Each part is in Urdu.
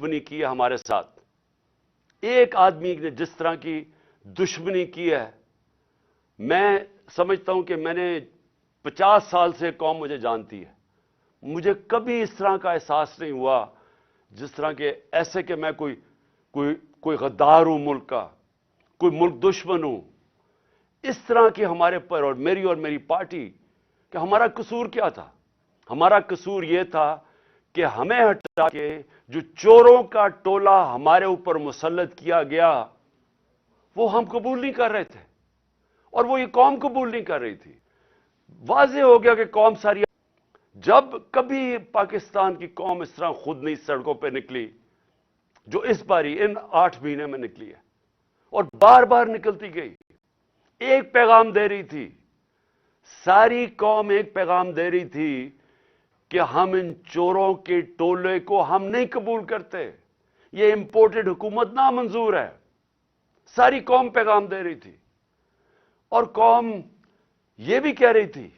دشمنی کی ہے ہمارے ساتھ، ایک آدمی نے جس طرح کی دشمنی کی ہے، میں سمجھتا ہوں کہ میں نے 50 سال سے قوم مجھے جانتی ہے، مجھے کبھی اس طرح کا احساس نہیں ہوا جس طرح کہ ایسے کہ میں کوئی غدار ہوں ملک کا، کوئی ملک دشمن ہوں۔ اس طرح کی ہمارے پر اور میری پارٹی کہ ہمارا قصور کیا تھا؟ ہمارا قصور یہ تھا کہ ہمیں ہٹا کے جو چوروں کا ٹولہ ہمارے اوپر مسلط کیا گیا وہ ہم قبول نہیں کر رہے تھے، اور وہ یہ قوم قبول نہیں کر رہی تھی۔ واضح ہو گیا کہ قوم ساری، جب کبھی پاکستان کی قوم اس طرح خود نہیں سڑکوں پہ نکلی جو اس باری ان 8 مہینے میں نکلی ہے، اور بار بار نکلتی گئی، ایک پیغام دے رہی تھی، ساری قوم ایک پیغام دے رہی تھی کہ ہم ان چوروں کے ٹولے کو ہم نہیں قبول کرتے، یہ امپورٹڈ حکومت نامنظور ہے۔ ساری قوم پیغام دے رہی تھی، اور قوم یہ بھی کہہ رہی تھی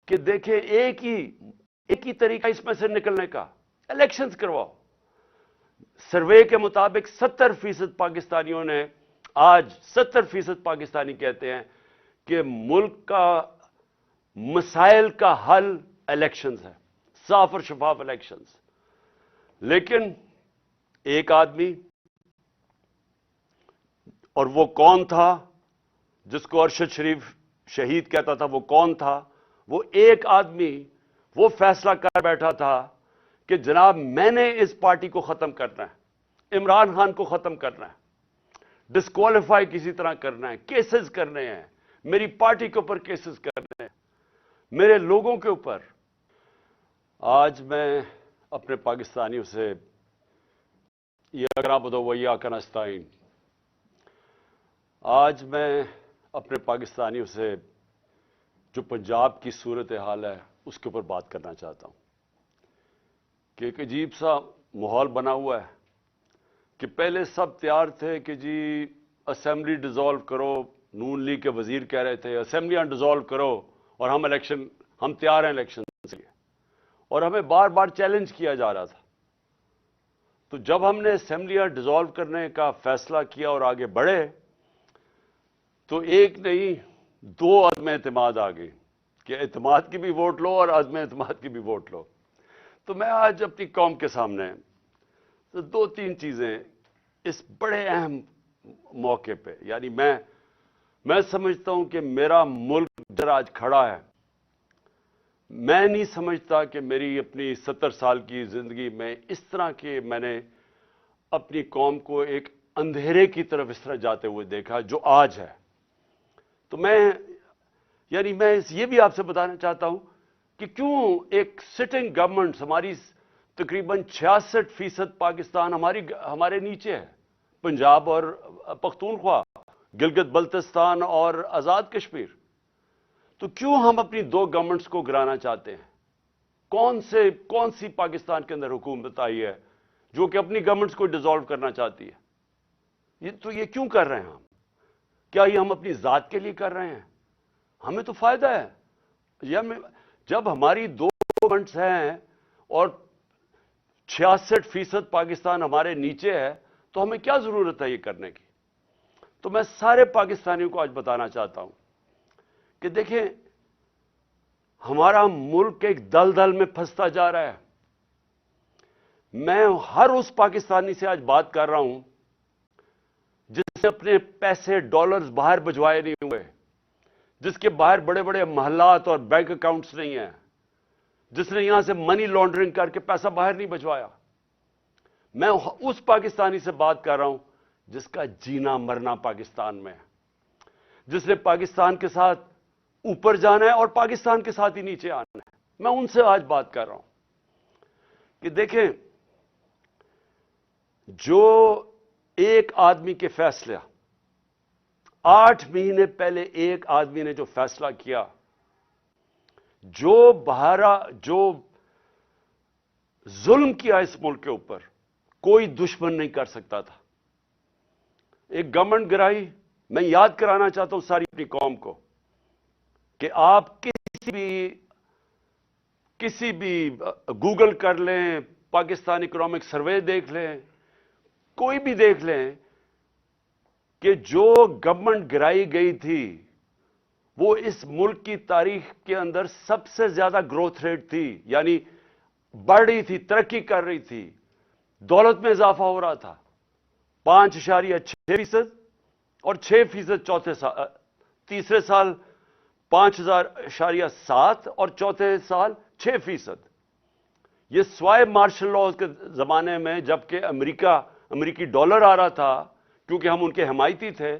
کہ دیکھیں ایک ہی طریقہ اس میں سے نکلنے کا، الیکشنز کرواؤ۔ سروے کے مطابق 70% پاکستانیوں نے، آج 70% پاکستانی کہتے ہیں کہ ملک کا مسائل کا حل الیکشنز ہے، صاف اور شفاف الیکشنز۔ لیکن ایک آدمی، اور وہ کون تھا جس کو ارشد شریف شہید کہتا تھا، وہ کون تھا؟ وہ ایک آدمی وہ فیصلہ کر بیٹھا تھا کہ جناب میں نے اس پارٹی کو ختم کرنا ہے، عمران خان کو ختم کرنا ہے، ڈسکوالیفائی کسی طرح کرنا ہے، کیسز کرنے ہیں، میری پارٹی کے اوپر کیسز کرنے ہیں، میرے لوگوں کے اوپر۔ آج میں اپنے پاکستانیوں سے یا نعبدو و ایاک نستعین، آج میں اپنے پاکستانیوں سے جو پنجاب کی صورتحال ہے اس کے اوپر بات کرنا چاہتا ہوں کہ ایک عجیب سا ماحول بنا ہوا ہے کہ پہلے سب تیار تھے کہ جی اسمبلی ڈیزالو کرو، نون لیگ کے وزیر کہہ رہے تھے اسمبلیاں ڈیزالو کرو اور ہم تیار ہیں الیکشن کے لیے، اور ہمیں بار بار چیلنج کیا جا رہا تھا۔ تو جب ہم نے اسمبلیاں ڈیزالو کرنے کا فیصلہ کیا اور آگے بڑھے تو ایک نہیں 2 عدم اعتماد آ گئی کہ اعتماد کی بھی ووٹ لو اور عدم اعتماد کی بھی ووٹ لو۔ تو میں آج اپنی قوم کے سامنے 2-3 چیزیں اس بڑے اہم موقع پہ، یعنی میں سمجھتا ہوں کہ میرا ملک جر آج کھڑا ہے، میں نہیں سمجھتا کہ میری اپنی 70 سال کی زندگی میں اس طرح کے میں نے اپنی قوم کو ایک اندھیرے کی طرف اس طرح جاتے ہوئے دیکھا جو آج ہے۔ تو میں یہ بھی آپ سے بتانا چاہتا ہوں کہ کیوں ایک سٹنگ گورنمنٹ، ہماری تقریباً 66% پاکستان ہمارے نیچے ہے، پنجاب اور پختونخوا، گلگت بلتستان اور آزاد کشمیر۔ تو کیوں ہم اپنی 2 گورنمنٹس کو گرانا چاہتے ہیں؟ کون سی پاکستان کے اندر حکومت آئی ہے جو کہ اپنی گورنمنٹس کو ڈیزالو کرنا چاہتی ہے؟ یہ کیوں کر رہے ہیں ہم؟ کیا یہ ہم اپنی ذات کے لیے کر رہے ہیں؟ ہمیں تو فائدہ ہے جب ہماری 2 گورنمنٹس ہیں اور 66% پاکستان ہمارے نیچے ہے، تو ہمیں کیا ضرورت ہے یہ کرنے کی؟ تو میں سارے پاکستانیوں کو آج بتانا چاہتا ہوں کہ دیکھیں ہمارا ملک ایک دلدل میں پھنستا جا رہا ہے۔ میں ہر اس پاکستانی سے آج بات کر رہا ہوں جس نے اپنے پیسے ڈالرز باہر بھجوائے نہیں ہوئے، جس کے باہر بڑے بڑے محلات اور بینک اکاؤنٹس نہیں ہیں، جس نے یہاں سے منی لانڈرنگ کر کے پیسہ باہر نہیں بھجوایا۔ میں اس پاکستانی سے بات کر رہا ہوں جس کا جینا مرنا پاکستان میں ہے، جس نے پاکستان کے ساتھ اوپر جانا ہے اور پاکستان کے ساتھ ہی نیچے آنا ہے۔ میں ان سے آج بات کر رہا ہوں کہ دیکھیں جو ایک آدمی کے فیصلے 8 مہینے پہلے ایک آدمی نے جو فیصلہ کیا، جو ظلم کیا اس ملک کے اوپر، کوئی دشمن نہیں کر سکتا تھا۔ ایک گورنمنٹ گرائی۔ میں یاد کرانا چاہتا ہوں ساری اپنی قوم کو کہ آپ کسی بھی گوگل کر لیں، پاکستان اکنامک سروے دیکھ لیں، کوئی بھی دیکھ لیں کہ جو گورنمنٹ گرائی گئی تھی وہ اس ملک کی تاریخ کے اندر سب سے زیادہ گروتھ ریٹ تھی، یعنی بڑھ رہی تھی، ترقی کر رہی تھی، دولت میں اضافہ ہو رہا تھا 5.6% اور 6% چوتھے سال، تیسرے سال 5.7 اور چوتھے سال 6%۔ یہ سوائے مارشل لاء کے زمانے میں جبکہ امریکی ڈالر آ رہا تھا کیونکہ ہم ان کے حمایتی تھے،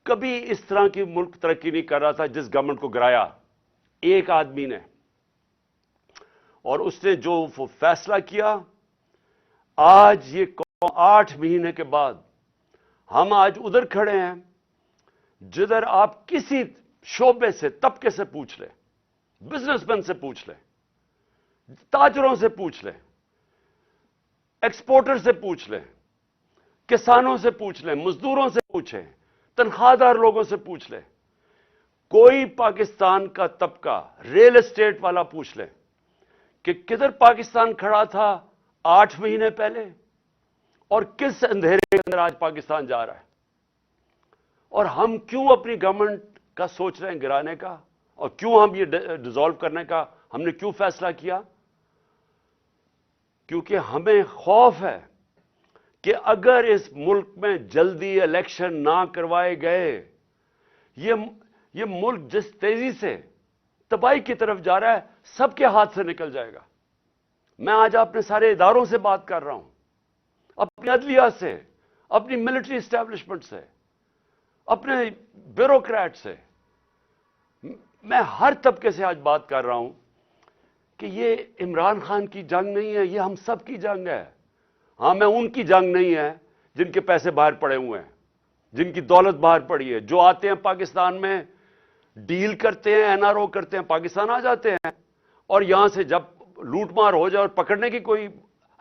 کبھی اس طرح کی ملک ترقی نہیں کر رہا تھا جس گورنمنٹ کو گرایا ایک آدمی نے۔ اور اس نے جو فیصلہ کیا، آج یہ 8 مہینے کے بعد ہم آج ادھر کھڑے ہیں جدھر آپ کسی شعبے سے، طبقے سے پوچھ لیں، بزنس مین سے پوچھ لیں، تاجروں سے پوچھ لیں، ایکسپورٹر سے پوچھ لیں، کسانوں سے پوچھ لیں، مزدوروں سے پوچھیں، تنخواہ دار لوگوں سے پوچھ لیں، کوئی پاکستان کا طبقہ، ریل اسٹیٹ والا پوچھ لیں کہ کدھر پاکستان کھڑا تھا 8 مہینے پہلے اور کس اندھیرے کے اندر آج پاکستان جا رہا ہے۔ اور ہم کیوں اپنی گورنمنٹ کا سوچ رہے ہیں گرانے کا، اور کیوں ہم یہ ڈیزالو کرنے کا ہم نے کیوں فیصلہ کیا؟ کیونکہ ہمیں خوف ہے کہ اگر اس ملک میں جلدی الیکشن نہ کروائے گئے، یہ ملک جس تیزی سے تباہی کی طرف جا رہا ہے سب کے ہاتھ سے نکل جائے گا۔ میں آج اپنے سارے اداروں سے بات کر رہا ہوں، اپنی عدلیہ سے، اپنی ملٹری اسٹیبلشمنٹ سے، اپنے بیوروکریٹ سے، میں ہر طبقے سے آج بات کر رہا ہوں کہ یہ عمران خان کی جنگ نہیں ہے، یہ ہم سب کی جنگ ہے۔ ہاں، میں ان کی جنگ نہیں ہے جن کے پیسے باہر پڑے ہوئے ہیں، جن کی دولت باہر پڑی ہے، جو آتے ہیں پاکستان میں ڈیل کرتے ہیں، این آر او کرتے ہیں، پاکستان آ جاتے ہیں، اور یہاں سے جب لوٹ مار ہو جائے اور پکڑنے کی کوئی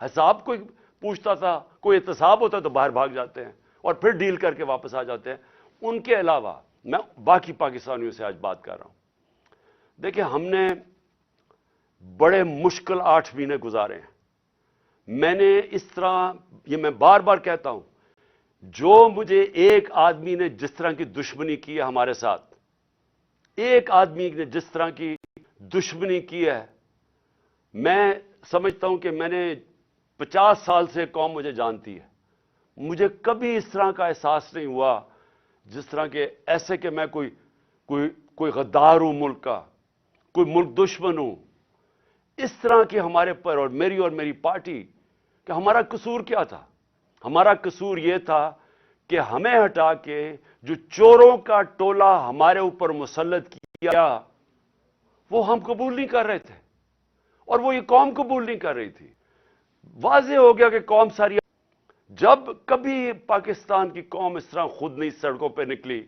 حساب کوئی پوچھتا تھا، کوئی احتساب ہوتا تو باہر بھاگ جاتے ہیں اور پھر ڈیل کر کے واپس آ جاتے ہیں۔ ان کے علاوہ میں باقی پاکستانیوں سے آج بات کر رہا ہوں۔ دیکھیں، ہم نے بڑے مشکل 8 مہینے گزارے ہیں۔ میں نے اس طرح، یہ میں بار بار کہتا ہوں، جو مجھے ایک آدمی نے جس طرح کی دشمنی کی ہے ہمارے ساتھ، ایک آدمی نے جس طرح کی دشمنی کی ہے، میں سمجھتا ہوں کہ میں نے 50 سال سے قوم مجھے جانتی ہے، مجھے کبھی اس طرح کا احساس نہیں ہوا جس طرح کہ ایسے کہ میں کوئی غدار ہوں ملک کا، کوئی ملک دشمن ہوں۔ اس طرح کی ہمارے پر اور میری پارٹی کہ ہمارا قصور کیا تھا؟ ہمارا قصور یہ تھا کہ ہمیں ہٹا کے جو چوروں کا ٹولہ ہمارے اوپر مسلط کیا وہ ہم قبول نہیں کر رہے تھے، اور وہ یہ قوم قبول نہیں کر رہی تھی۔ واضح ہو گیا کہ قوم ساری، جب کبھی پاکستان کی قوم اس طرح خود نہیں سڑکوں پہ نکلی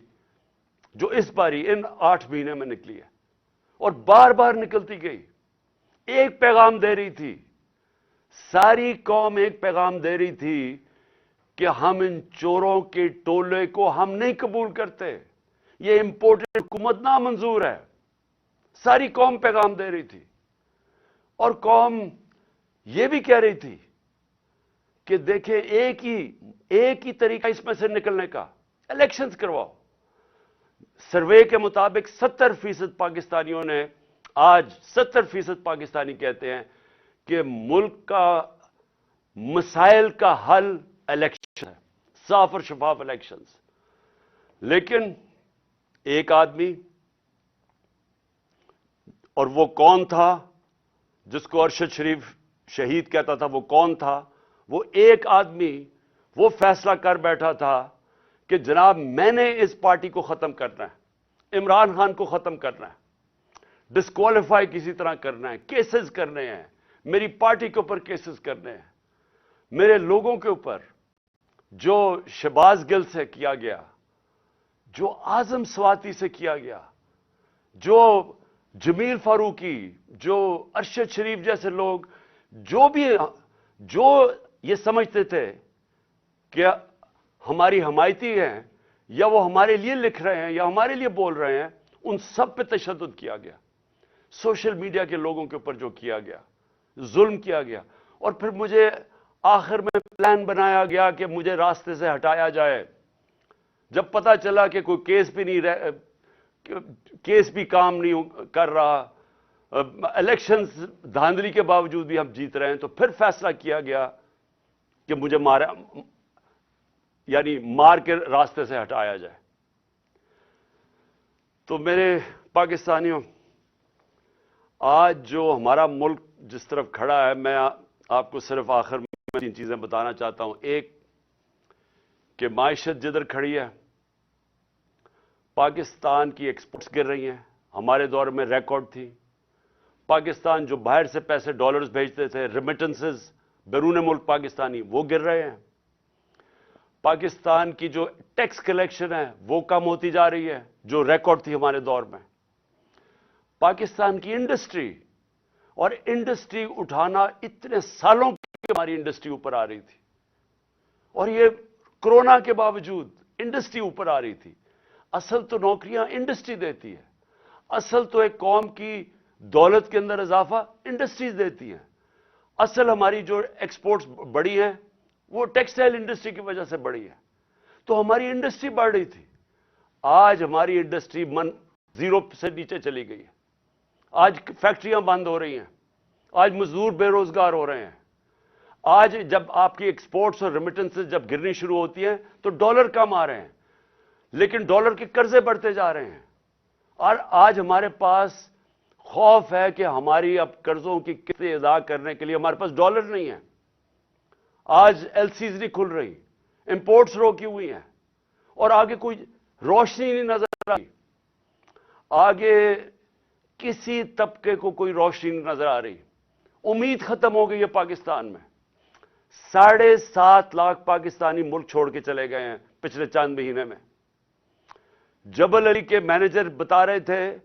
جو اس باری ان 8 مہینے میں نکلی ہے، اور بار بار نکلتی گئی، ایک پیغام دے رہی تھی، ساری قوم ایک پیغام دے رہی تھی کہ ہم ان چوروں کے ٹولے کو ہم نہیں قبول کرتے، یہ امپورٹڈ حکومت نامنظور ہے۔ ساری قوم پیغام دے رہی تھی، اور قوم یہ بھی کہہ رہی تھی کہ دیکھیں ایک ہی طریقہ اس میں سے نکلنے کا، الیکشنز کرواؤ۔ سروے کے مطابق 70% پاکستانیوں نے، آج 70% پاکستانی کہتے ہیں کہ ملک کا مسائل کا حل الیکشن ہے، صاف اور شفاف الیکشنز۔ لیکن ایک آدمی، اور وہ کون تھا جس کو ارشد شریف شہید کہتا تھا، وہ کون تھا؟ وہ ایک آدمی وہ فیصلہ کر بیٹھا تھا کہ جناب میں نے اس پارٹی کو ختم کرنا ہے، عمران خان کو ختم کرنا ہے، ڈسکوالیفائی کسی طرح کرنا ہے، کیسز کرنے ہیں، میری پارٹی کے اوپر کیسز کرنے ہیں، میرے لوگوں کے اوپر، جو شہباز گل سے کیا گیا، جو اعظم سواتی سے کیا گیا، جو جمیل فاروقی، جو ارشد شریف جیسے لوگ، جو یہ سمجھتے تھے کہ ہماری حمایتی ہیں، یا وہ ہمارے لیے لکھ رہے ہیں یا ہمارے لیے بول رہے ہیں، ان سب پہ تشدد کیا گیا۔ سوشل میڈیا کے لوگوں کے اوپر جو کیا گیا، ظلم کیا گیا، اور پھر مجھے آخر میں پلان بنایا گیا کہ مجھے راستے سے ہٹایا جائے. جب پتا چلا کہ کوئی کیس بھی کام نہیں کر رہا, الیکشنز دھاندلی کے باوجود بھی ہم جیت رہے ہیں, تو پھر فیصلہ کیا گیا کہ مجھے مار کے راستے سے ہٹایا جائے. تو میرے پاکستانیوں, آج جو ہمارا ملک جس طرف کھڑا ہے, میں آپ کو صرف آخر میں 3 چیزیں بتانا چاہتا ہوں. ایک کہ معیشت جدھر کھڑی ہے, پاکستان کی ایکسپورٹس گر رہی ہیں, ہمارے دور میں ریکارڈ تھی. پاکستان جو باہر سے پیسے ڈالرز بھیجتے تھے, ریمیٹنسز بیرون ملک پاکستانی, وہ گر رہے ہیں. پاکستان کی جو ٹیکس کلیکشن ہے وہ کم ہوتی جا رہی ہے, جو ریکارڈ تھی ہمارے دور میں. پاکستان کی انڈسٹری, اور انڈسٹری اٹھانا اتنے سالوں کی ہماری انڈسٹری اوپر آ رہی تھی, اور یہ کرونا کے باوجود انڈسٹری اوپر آ رہی تھی. اصل تو نوکریاں انڈسٹری دیتی ہے, اصل تو ایک قوم کی دولت کے اندر اضافہ انڈسٹریز دیتی ہیں. اصل ہماری جو ایکسپورٹس بڑی ہیں وہ ٹیکسٹائل انڈسٹری کی وجہ سے بڑی ہے. تو ہماری انڈسٹری بڑھ رہی تھی. آج ہماری انڈسٹری 0 سے نیچے چلی گئی ہے. آج فیکٹریاں بند ہو رہی ہیں, آج مزدور بے روزگار ہو رہے ہیں. آج جب آپ کی ایکسپورٹس اور ریمیٹنسز جب گرنی شروع ہوتی ہیں تو ڈالر کم آ رہے ہیں, لیکن ڈالر کے قرضے بڑھتے جا رہے ہیں. اور آج ہمارے پاس خوف ہے کہ ہماری اب قرضوں کی قسطیں ادا کرنے کے لیے ہمارے پاس ڈالر نہیں ہے. آج ایل سیز نہیں کھل رہی, امپورٹس روکی ہوئی ہیں, اور آگے کوئی روشنی نہیں نظر آئی. آگے کسی طبقے کو کوئی روشنی نہیں نظر آ رہی. امید ختم ہو گئی ہے پاکستان میں. 7.5 لاکھ پاکستانی ملک چھوڑ کے چلے گئے ہیں پچھلے چند مہینے میں. جبل علی کے مینیجر بتا رہے تھے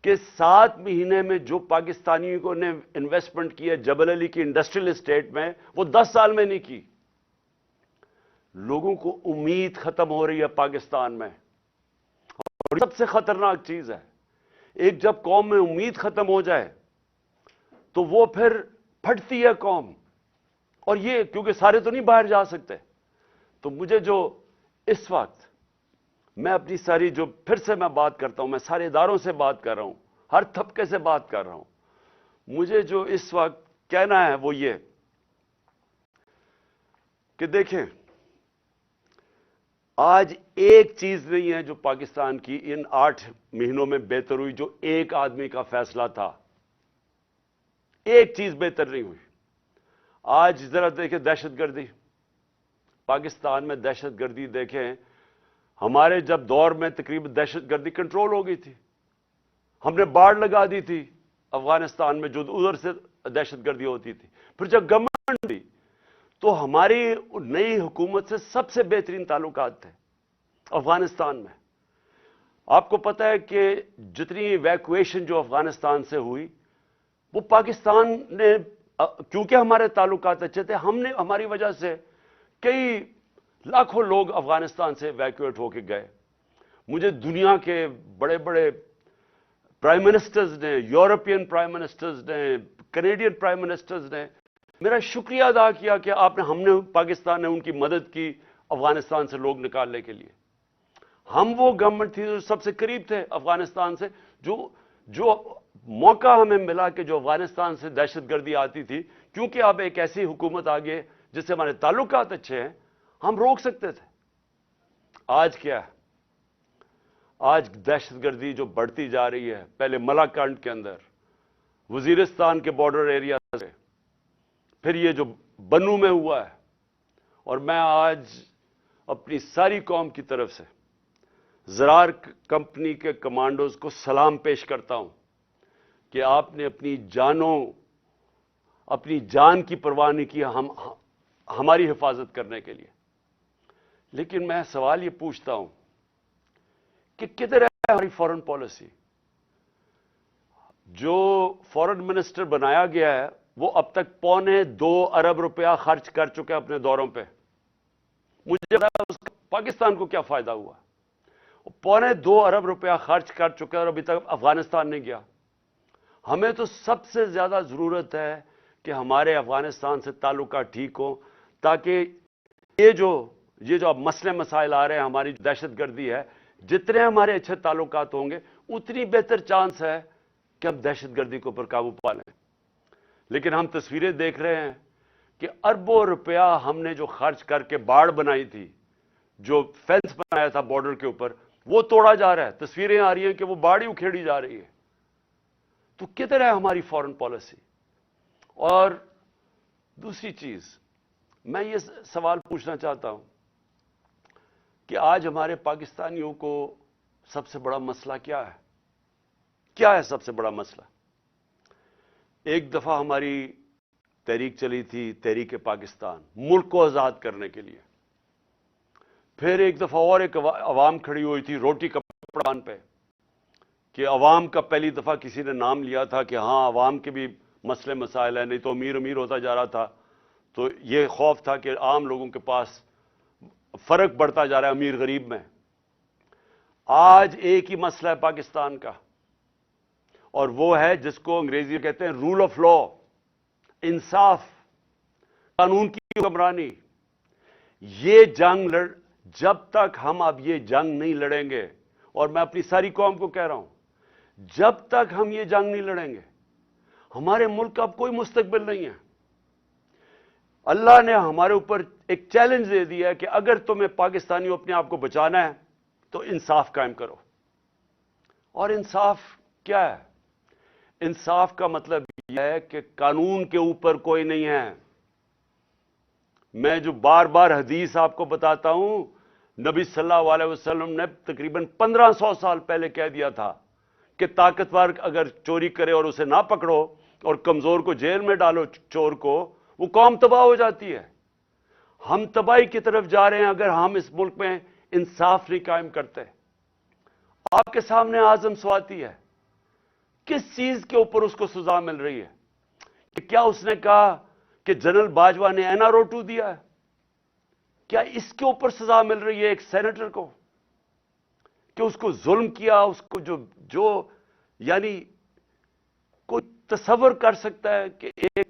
کہ 7 مہینے میں جو پاکستانیوں کو نے انویسٹمنٹ کی ہے جبل علی کی انڈسٹریل اسٹیٹ میں, وہ 10 سال میں نہیں کی. لوگوں کو امید ختم ہو رہی ہے پاکستان میں, اور سب سے خطرناک چیز ہے, ایک جب قوم میں امید ختم ہو جائے تو وہ پھر پھٹتی ہے قوم. اور یہ کیونکہ سارے تو نہیں باہر جا سکتے, تو مجھے جو اس وقت میں اپنی ساری جو پھر سے میں بات کرتا ہوں, میں سارے اداروں سے بات کر رہا ہوں, ہر طبقے سے بات کر رہا ہوں, مجھے جو اس وقت کہنا ہے وہ یہ کہ دیکھیں, آج ایک چیز نہیں ہے جو پاکستان کی ان 8 مہینوں میں بہتر ہوئی, جو ایک آدمی کا فیصلہ تھا, ایک چیز بہتر نہیں ہوئی. آج ذرا دیکھیں دہشت گردی, پاکستان میں دہشت گردی دیکھیں. ہمارے جب دور میں تقریباً دہشت گردی کنٹرول ہو گئی تھی, ہم نے باڑ لگا دی تھی افغانستان میں جو ادھر سے دہشت گردی ہوتی تھی. پھر جب گورنمنٹ دی تو ہماری نئی حکومت سے سب سے بہترین تعلقات تھے افغانستان میں. آپ کو پتہ ہے کہ جتنی ایویکویشن جو افغانستان سے ہوئی وہ پاکستان نے, کیونکہ ہمارے تعلقات اچھے تھے, ہم نے ہماری وجہ سے کئی لاکھوں لوگ افغانستان سے ایویکویٹ ہو کے گئے. مجھے دنیا کے بڑے بڑے پرائم منسٹرز نے, یورپین پرائم منسٹرز نے, کینیڈین پرائم منسٹرز نے میرا شکریہ ادا کیا کہ ہم نے پاکستان نے ان کی مدد کی افغانستان سے لوگ نکالنے کے لیے. ہم وہ گورنمنٹ تھی جو سب سے قریب تھے افغانستان سے, جو موقع ہمیں ملا کہ جو افغانستان سے دہشت گردی آتی تھی, کیونکہ اب ایک ایسی حکومت آ گئی جس سے ہمارے تعلقات اچھے ہیں, ہم روک سکتے تھے. آج کیا ہے, آج دہشت گردی جو بڑھتی جا رہی ہے, پہلے ملاکنڈ کے اندر, وزیرستان کے بارڈر ایریا سے, پھر یہ جو بنو میں ہوا ہے. اور میں آج اپنی ساری قوم کی طرف سے زرار کمپنی کے کمانڈوز کو سلام پیش کرتا ہوں کہ آپ نے اپنی جان کی پرواہ نہیں کی ہماری حفاظت کرنے کے لیے. لیکن میں سوال یہ پوچھتا ہوں کہ کدھر ہے ہماری فورن پالیسی؟ جو فورن منسٹر بنایا گیا ہے وہ اب تک $2.25 ارب خرچ کر چکے اپنے دوروں پہ. مجھے پاکستان کو کیا فائدہ ہوا؟ $2.25 ارب خرچ کر چکے اور ابھی تک افغانستان نہیں گیا. ہمیں تو سب سے زیادہ ضرورت ہے کہ ہمارے افغانستان سے تعلقات ٹھیک ہوں، تاکہ یہ جو اب مسئلے مسائل آ رہے ہیں، ہماری دہشت گردی ہے، جتنے ہمارے اچھے تعلقات ہوں گے اتنی بہتر چانس ہے کہ ہم دہشت گردی کے اوپر قابو پا لیں۔ لیکن ہم تصویریں دیکھ رہے ہیں کہ اربوں روپیہ ہم نے جو خرچ کر کے باڑ بنائی تھی، جو فینس بنایا تھا بارڈر کے اوپر، وہ توڑا جا رہا ہے۔ تصویریں آ رہی ہیں کہ وہ باڑ ہی اکھیڑی جا رہی ہے۔ تو کدھر ہے ہماری فارن پالیسی؟ اور دوسری چیز، میں یہ سوال پوچھنا چاہتا ہوں کہ آج ہمارے پاکستانیوں کو سب سے بڑا مسئلہ کیا ہے؟ کیا ہے سب سے بڑا مسئلہ؟ ایک دفعہ ہماری تحریک چلی تھی، تحریک پاکستان، ملک کو آزاد کرنے کے لیے۔ پھر ایک دفعہ اور ایک عوام کھڑی ہوئی تھی روٹی کپڑان پہ، کہ عوام کا پہلی دفعہ کسی نے نام لیا تھا کہ ہاں عوام کے بھی مسئلے مسائل ہیں، نہیں تو امیر امیر ہوتا جا رہا تھا، تو یہ خوف تھا کہ عام لوگوں کے پاس فرق بڑھتا جا رہا ہے امیر غریب میں۔ آج ایک ہی مسئلہ ہے پاکستان کا، اور وہ ہے جس کو انگریزی کہتے ہیں رول آف لا، انصاف، قانون کی حکمرانی۔ یہ جنگ جب تک ہم اب یہ جنگ نہیں لڑیں گے، اور میں اپنی ساری قوم کو کہہ رہا ہوں، جب تک ہم یہ جنگ نہیں لڑیں گے، ہمارے ملک کا اب کوئی مستقبل نہیں ہے۔ اللہ نے ہمارے اوپر ایک چیلنج دے دیا ہے کہ اگر تمہیں پاکستانیوں اپنے آپ کو بچانا ہے تو انصاف قائم کرو۔ اور انصاف کیا ہے؟ انصاف کا مطلب یہ ہے کہ قانون کے اوپر کوئی نہیں ہے۔ میں جو بار بار حدیث آپ کو بتاتا ہوں، نبی صلی اللہ علیہ وسلم نے تقریباً 1500 سال پہلے کہہ دیا تھا کہ طاقتور اگر چوری کرے اور اسے نہ پکڑو اور کمزور کو جیل میں ڈالو، چور کو، وہ قوم تباہ ہو جاتی ہے۔ ہم تباہی کی طرف جا رہے ہیں اگر ہم اس ملک میں انصاف نہیں قائم کرتے۔ آپ کے سامنے اعظم سواتی ہے، کس چیز کے اوپر اس کو سزا مل رہی ہے؟ کہ کیا اس نے کہا کہ جنرل باجوہ نے این آر او 2 دیا ہے؟ کیا اس کے اوپر سزا مل رہی ہے ایک سینیٹر کو کہ اس کو ظلم کیا؟ اس کو جو یعنی کوئی تصور کر سکتا ہے کہ ایک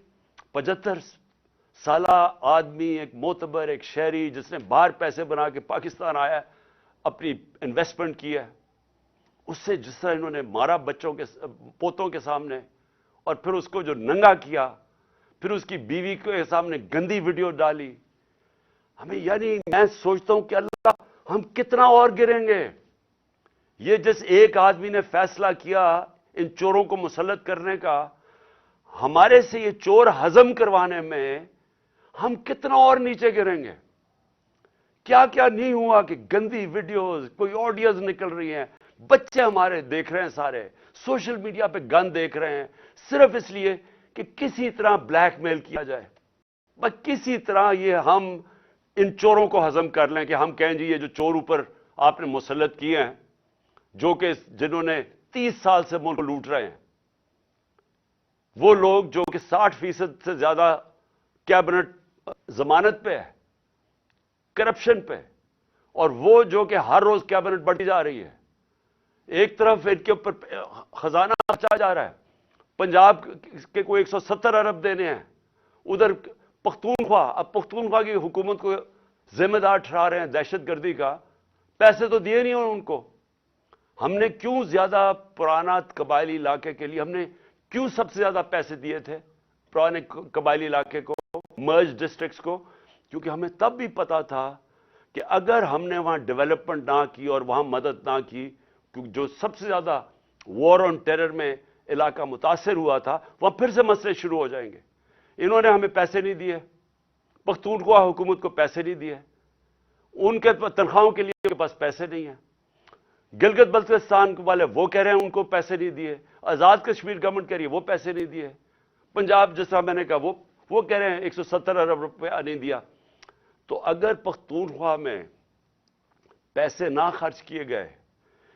75 سالہ آدمی، ایک معتبر، ایک شہری جس نے باہر پیسے بنا کے پاکستان آیا ہے، اپنی انویسٹمنٹ کی ہے، اس سے جس طرح انہوں نے مارا بچوں کے پوتوں کے سامنے، اور پھر اس کو جو ننگا کیا، پھر اس کی بیوی کے سامنے گندی ویڈیو ڈالی، ہمیں یعنی میں سوچتا ہوں کہ اللہ ہم کتنا اور گریں گے؟ یہ جس ایک آدمی نے فیصلہ کیا ان چوروں کو مسلط کرنے کا، ہمارے سے یہ چور ہضم کروانے میں ہم کتنا اور نیچے گریں گے؟ کیا کیا نہیں ہوا کہ گندی ویڈیوز، کوئی آڈیوز نکل رہی ہیں، بچے ہمارے دیکھ رہے ہیں، سارے سوشل میڈیا پہ گند دیکھ رہے ہیں، صرف اس لیے کہ کسی طرح بلیک میل کیا جائے، بس کسی طرح یہ ہم ان چوروں کو ہضم کر لیں، کہ ہم کہیں جی یہ جو چور اوپر آپ نے مسلط کیے ہیں، جنہوں نے 30 سال سے ملک کو لوٹ رہے ہیں، وہ لوگ جو کہ 60% سے زیادہ کیبنٹ ضمانت پہ ہے، کرپشن پہ، اور وہ جو کہ ہر روز کیبنٹ بڑھتی جا رہی ہے، ایک طرف ان کے اوپر خزانہ خرچا جا رہا ہے، پنجاب کے کوئی 170 ارب دینے ہیں، ادھر پختونخوا، اب پختونخوا کی حکومت کو ذمہ دار ٹھہرا رہے ہیں دہشت گردی کا، پیسے تو دیے نہیں ان کو۔ ہم نے کیوں زیادہ پرانا قبائلی علاقے کے لیے ہم نے کیوں سب سے زیادہ پیسے دیے تھے پرانے قبائلی علاقے کو، مرج ڈسٹرکٹس کو؟ کیونکہ ہمیں تب بھی پتا تھا کہ اگر ہم نے وہاں ڈیولپمنٹ نہ کی اور وہاں مدد نہ کی، کیونکہ جو سب سے زیادہ وار آن ٹیرر میں علاقہ متاثر ہوا تھا، وہاں پھر سے مسئلے شروع ہو جائیں گے۔ انہوں نے ہمیں پیسے نہیں دیے، پختونخوا حکومت کو پیسے نہیں دیے، ان کے تنخواہوں کے لیے ان کے پاس پیسے نہیں ہیں، گلگت بلتستان والے وہ کہہ رہے ہیں ان کو پیسے نہیں دیے، آزاد کشمیر گورنمنٹ کہہ رہی ہے وہ پیسے نہیں دیے، پنجاب جس طرح میں نے کہا وہ کہہ رہے ہیں 170 ارب روپیہ نہیں دیا۔ تو اگر پختونخوا میں پیسے نہ خرچ کیے گئے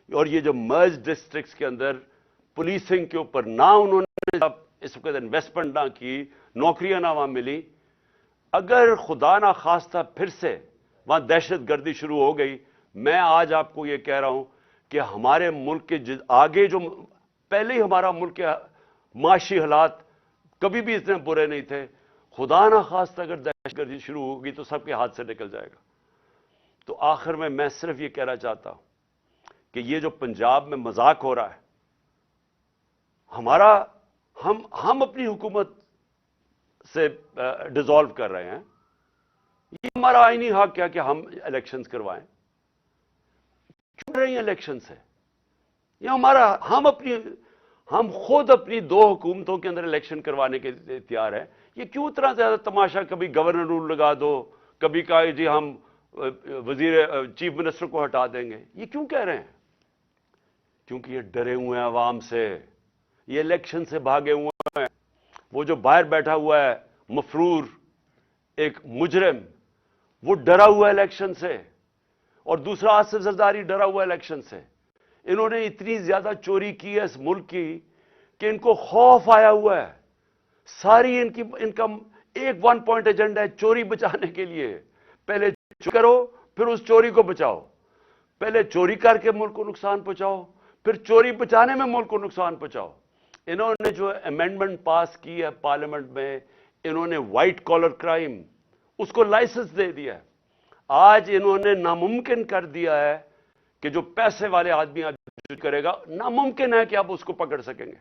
اور یہ جو مرج ڈسٹرکٹس کے اندر پولیسنگ کے اوپر نہ انہوں نے اس وقت انویسٹمنٹ نہ کی، نوکریاں نہ وہاں ملی، اگر خدا نہ خواستہ پھر سے وہاں دہشت گردی شروع ہو گئی، میں آج آپ کو یہ کہہ رہا ہوں کہ ہمارے ملک کے آگے جو پہلے ہی ہمارا ملک کے معاشی حالات کبھی بھی اتنے برے نہیں تھے. خدا نہ خواستہ اگر دہشت گردی شروع ہوگی تو سب کے ہاتھ سے نکل جائے گا. تو آخر میں صرف یہ کہنا چاہتا ہوں کہ یہ جو پنجاب میں مذاق ہو رہا ہے، ہم اپنی حکومت سے ڈیزالو کر رہے ہیں. یہ ہمارا آئینی حق ہے کہ ہم الیکشنز کروائیں. کیوں رہے ہیں الیکشن سے؟ یہ ہم خود اپنی 2 حکومتوں کے اندر الیکشن کروانے کے تیار ہیں. یہ کیوں اتنا زیادہ تماشا؟ کبھی گورنر رول لگا دو، کبھی کہا جی ہم چیف منسٹر کو ہٹا دیں گے. یہ کیوں کہہ رہے ہیں؟ کیونکہ یہ ڈرے ہوئے ہیں عوام سے، یہ الیکشن سے بھاگے ہوئے ہیں. وہ جو باہر بیٹھا ہوا ہے مفرور ایک مجرم، وہ ڈرا ہوا ہے الیکشن سے، اور دوسرا آصف زرداری ڈرا ہوا ہے الیکشن سے. انہوں نے اتنی زیادہ چوری کی ہے اس ملک کی کہ ان کو خوف آیا ہوا ہے. ساری ان کا ایک 1 پوائنٹ ایجنڈا ہے چوری بچانے کے لیے. پہلے چوری کرو پھر اس چوری کو بچاؤ. پہلے چوری کر کے ملک کو نقصان پہنچاؤ، پھر چوری بچانے میں ملک کو نقصان پہنچاؤ. انہوں نے جو امینڈمنٹ پاس کی ہے پارلیمنٹ میں، انہوں نے وائٹ کالر کرائم اس کو لائسنس دے دیا ہے. آج انہوں نے ناممکن کر دیا ہے کہ جو پیسے والے آدمی کرے گا، ناممکن ہے کہ آپ اس کو پکڑ سکیں گے.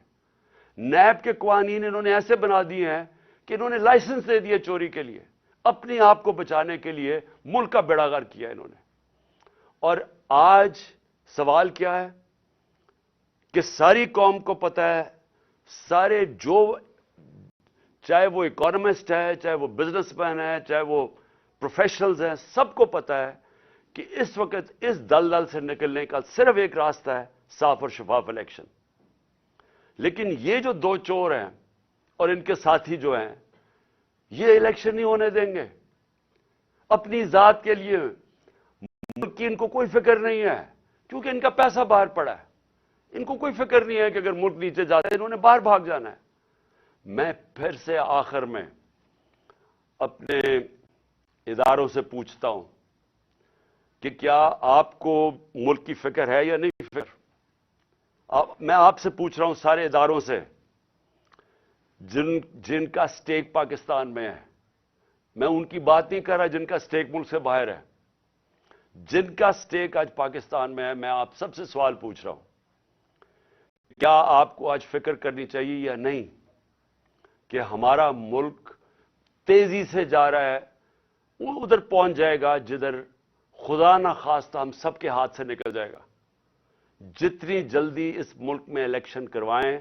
نیب کے قوانین انہوں نے ایسے بنا دیے ہیں کہ انہوں نے لائسنس دے دیا چوری کے لیے. اپنے آپ کو بچانے کے لیے ملک کا بیڑا غرق کیا انہوں نے. اور آج سوال کیا ہے کہ ساری قوم کو پتہ ہے، سارے چاہے وہ اکانومسٹ ہے، چاہے وہ بزنس مین ہے، چاہے وہ پروفیشنلز ہیں، سب کو پتہ ہے کہ اس وقت اس دلدل سے نکلنے کا صرف ایک راستہ ہے، صاف اور شفاف الیکشن. لیکن یہ جو 2 چور ہیں اور ان کے ساتھی جو ہیں، یہ الیکشن نہیں ہونے دیں گے. اپنی ذات کے لیے ملک کی ان کو کوئی فکر نہیں ہے، کیونکہ ان کا پیسہ باہر پڑا ہے. ان کو کوئی فکر نہیں ہے کہ اگر ملک نیچے جاتا ہے انہوں نے باہر بھاگ جانا ہے. میں پھر سے آخر میں اپنے اداروں سے پوچھتا ہوں کہ کیا آپ کو ملک کی فکر ہے یا نہیں فکر؟ میں آپ سے پوچھ رہا ہوں، سارے اداروں سے جن کا سٹیک پاکستان میں ہے. میں ان کی بات نہیں کر رہا جن کا سٹیک ملک سے باہر ہے. جن کا سٹیک آج پاکستان میں ہے، میں آپ سب سے سوال پوچھ رہا ہوں، کیا آپ کو آج فکر کرنی چاہیے یا نہیں کہ ہمارا ملک تیزی سے جا رہا ہے، وہ ادھر پہنچ جائے گا جدھر خدا نہ خواستہ ہم سب کے ہاتھ سے نکل جائے گا. جتنی جلدی اس ملک میں الیکشن کروائیں،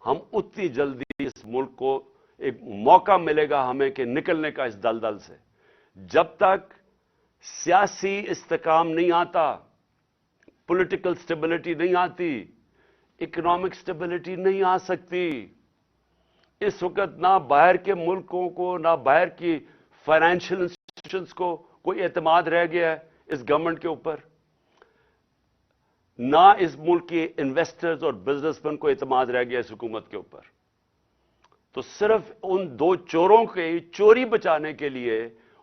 ہم اتنی جلدی اس ملک کو ایک موقع ملے گا ہمیں کہ نکلنے کا اس دلدل سے. جب تک سیاسی استحکام نہیں آتا، پولیٹیکل سٹیبلٹی نہیں آتی، اکنامک سٹیبلٹی نہیں آ سکتی. اس وقت نہ باہر کے ملکوں کو، نہ باہر کی فائنینشیل انسٹیٹیوشنز کو کوئی اعتماد رہ گیا ہے اس گورنمنٹ کے اوپر، نہ اس ملک کے انویسٹرز اور بزنس مین کو اعتماد رہ گیا اس حکومت کے اوپر. تو صرف ان 2 چوروں کے چوری بچانے کے لیے،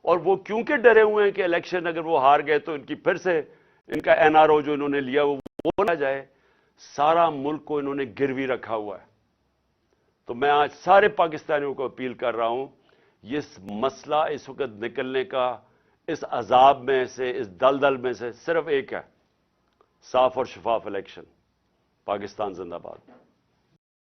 اور وہ کیونکہ ڈرے ہوئے ہیں کہ الیکشن اگر وہ ہار گئے تو ان کی پھر سے ان کا NRO جو انہوں نے لیا وہ نہ جائے، سارا ملک کو انہوں نے گروی رکھا ہوا ہے. تو میں آج سارے پاکستانیوں کو اپیل کر رہا ہوں، یہ مسئلہ اس وقت نکلنے کا اس عذاب میں سے، اس دلدل میں سے صرف ایک ہے، صاف اور شفاف الیکشن. پاکستان زندہ باد.